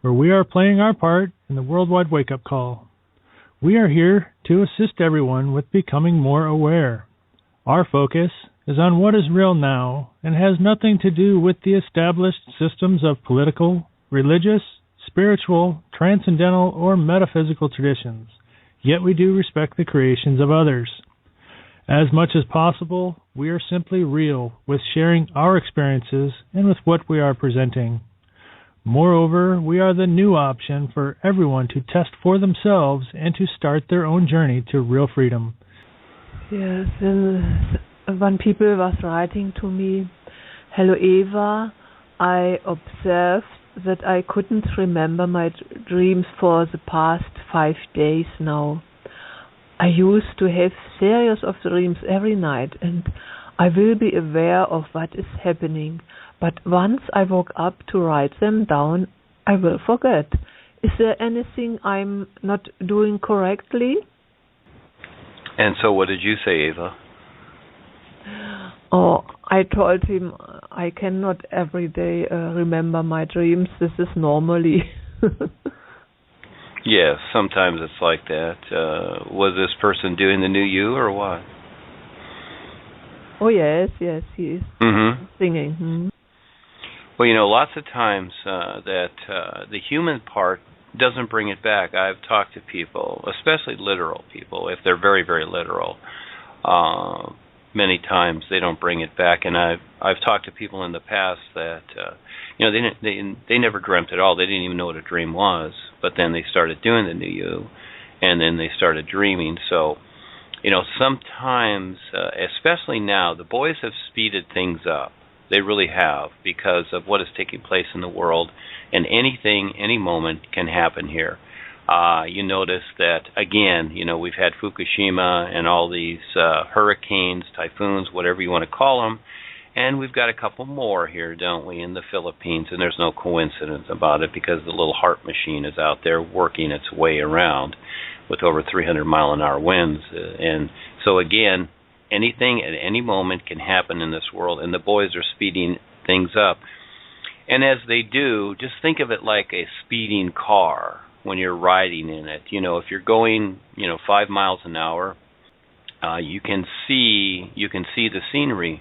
where we are playing our part in the worldwide wake-up call. We are here to assist everyone with becoming more aware. Our focus is on what is real now and has nothing to do with the established systems of political, religious, spiritual, transcendental, or metaphysical traditions. Yet we do respect the creations of others. As much as possible, we are simply real with sharing our experiences and with what we are presenting. Moreover, we are the new option for everyone to test for themselves and to start their own journey to real freedom. Yes, and one people was writing to me, "Hello Eva, I observed that I couldn't remember my dreams for the past 5 days now. I used to have series of dreams every night and I will be aware of what is happening. But once I woke up to write them down, I will forget. Is there anything I'm not doing correctly?" And so what did you say, Eva? Oh, I told him I cannot every day remember my dreams. This is normally. Yes, sometimes it's like that. Was this person doing the NUUU or what? Oh, yes, he is singing. Mm-hmm. Well, lots of times that the human part doesn't bring it back. I've talked to people, especially literal people, if they're very, very literal. Many times they don't bring it back, and I've talked to people in the past that they never dreamt at all. They didn't even know what a dream was, but then they started doing the NUUU, and then they started dreaming. So, sometimes, especially now, the boys have speeded things up. They really have, because of what is taking place in the world, and anything, any moment can happen here. You notice that, again, we've had Fukushima and all these hurricanes, typhoons, whatever you want to call them, and we've got a couple more here, don't we, in the Philippines, and there's no coincidence about it because the little HAARP machine is out there working its way around with over 300-mile-an-hour winds. And so, again, anything at any moment can happen in this world, and the boys are speeding things up. And as they do, just think of it like a speeding car when you're riding in it. If you're going, 5 miles an hour, you can see the scenery,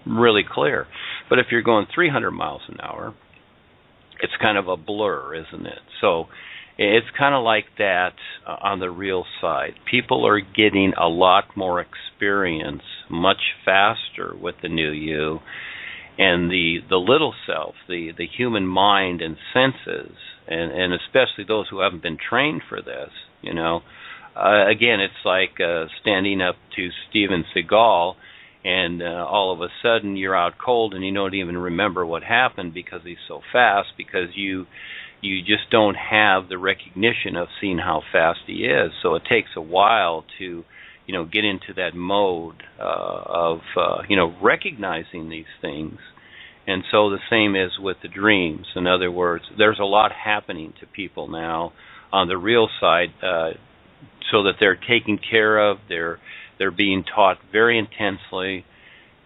really clear. But if you're going 300 miles an hour, it's kind of a blur, isn't it? So it's kind of like that on the real side. People are getting a lot more experience much faster with the NUUU, and the little self, the human mind and senses, and especially those who haven't been trained for this, again, it's like standing up to Steven Seagal, and all of a sudden you're out cold and you don't even remember what happened because he's so fast, because you just don't have the recognition of seeing how fast he is. So it takes a while to, get into that mode of recognizing these things. And so the same is with the dreams. In other words, there's a lot happening to people now on the real side, so that they're taken care of. They're being taught very intensely,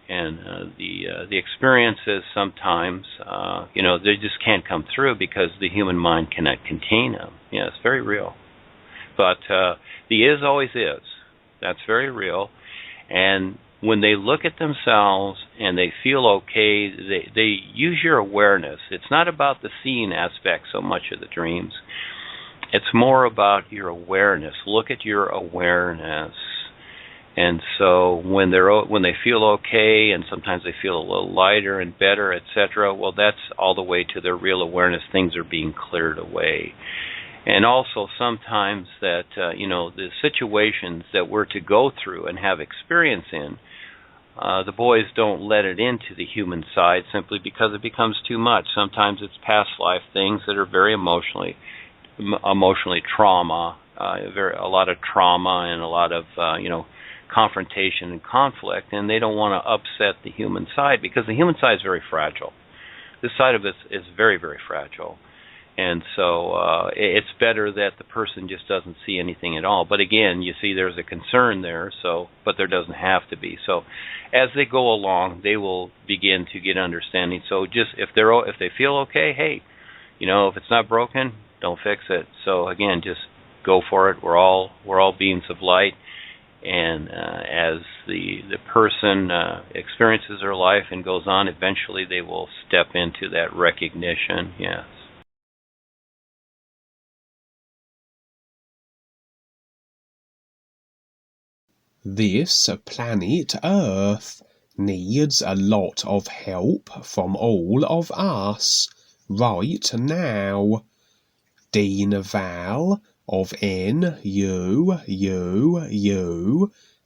and the experiences sometimes, they just can't come through because the human mind cannot contain them. Yeah, it's very real. But the is always is. That's very real. And when they look at themselves and they feel okay, they use your awareness. It's not about the seeing aspect so much of the dreams. It's more about your awareness. Look at your awareness. And so when they feel okay, and sometimes they feel a little lighter and better, etc., well, that's all the way to their real awareness. Things are being cleared away. And also sometimes that, the situations that we're to go through and have experience in, the boys don't let it into the human side simply because it becomes too much. Sometimes it's past life things that are very emotionally trauma, a lot of trauma and a lot of, confrontation and conflict, and they don't want to upset the human side because the human side is very fragile. This side of it is very, very fragile. And so it's better that the person just doesn't see anything at all. But again, you see there's a concern there, but there doesn't have to be. So as they go along, they will begin to get understanding. So just if they feel okay, hey, if it's not broken, don't fix it. So again, just go for it. We're all beings of light, and as the person experiences their life and goes on, eventually they will step into that recognition. Yes. This planet Earth needs a lot of help from all of us right now. Dean Val of NUUU,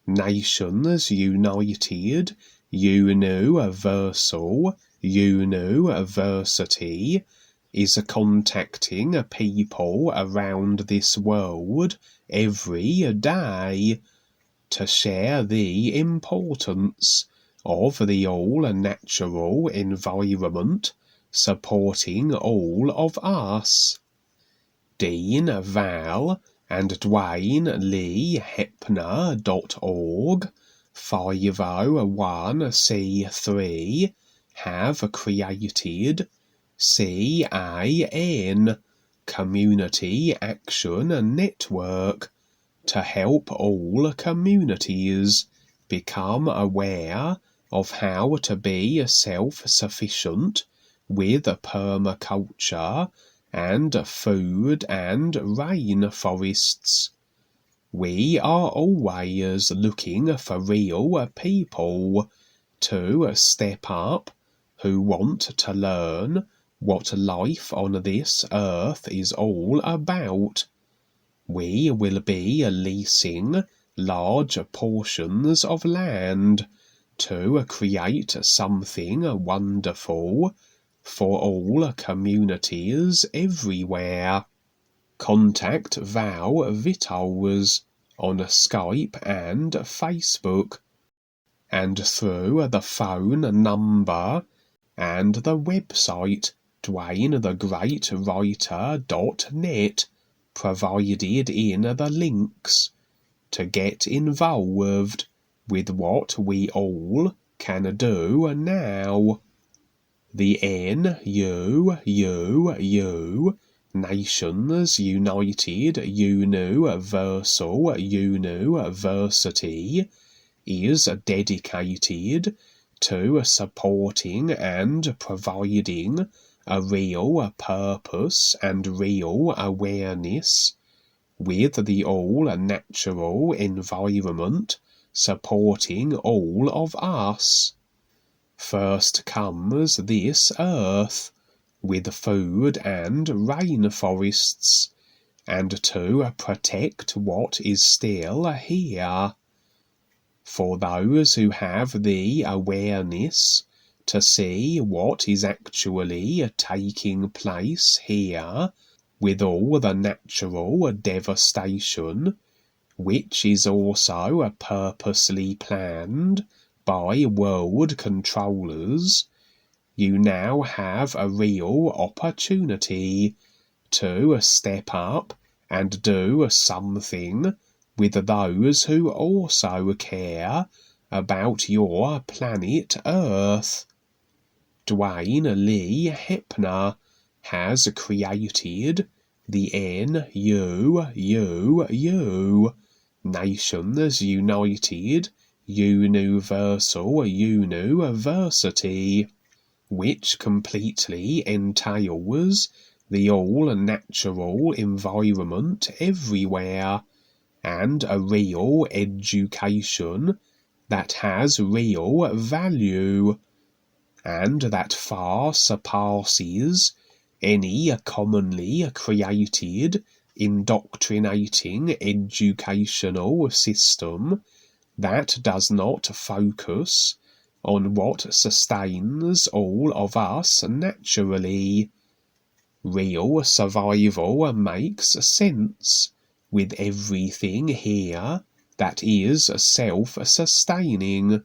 Nations United, UNUversal, UNUversity, is contacting people around this world every day to share the importance of the all-natural environment supporting all of us. Dean Val and Duane Lee Heppner.org 501c3 have created CAN, Community Action Network, to help all communities become aware of how to be self-sufficient with permaculture and food and rainforests. We are always looking for real people to step up who want to learn what life on this earth is all about. We will be leasing large portions of land to create something wonderful for all communities everywhere. Contact Val Vittles on Skype and Facebook, and through the phone number and the website DuaneTheGreatWriter.net provided in the links, to get involved with what we all can do now. The NUUU, Nations United UNUversal UNUversity, is dedicated to supporting and providing a real purpose and real awareness with the all-natural environment supporting all of us. First comes this earth with food and rainforests, and to protect what is still here. For those who have the awareness to see what is actually taking place here with all the natural devastation, which is also purposely planned by WorldKontrollers, you now have a real opportunity to step up and do something with those who also care about your planet Earth. Duane Lee Heppner has created the NUUU, Nations United UNUversal UNUversity, which completely entails the all-natural environment everywhere, and a real education that has real value, and that far surpasses any commonly created indoctrinating educational system that does not focus on what sustains all of us naturally. Real survival makes sense with everything here that is self-sustaining.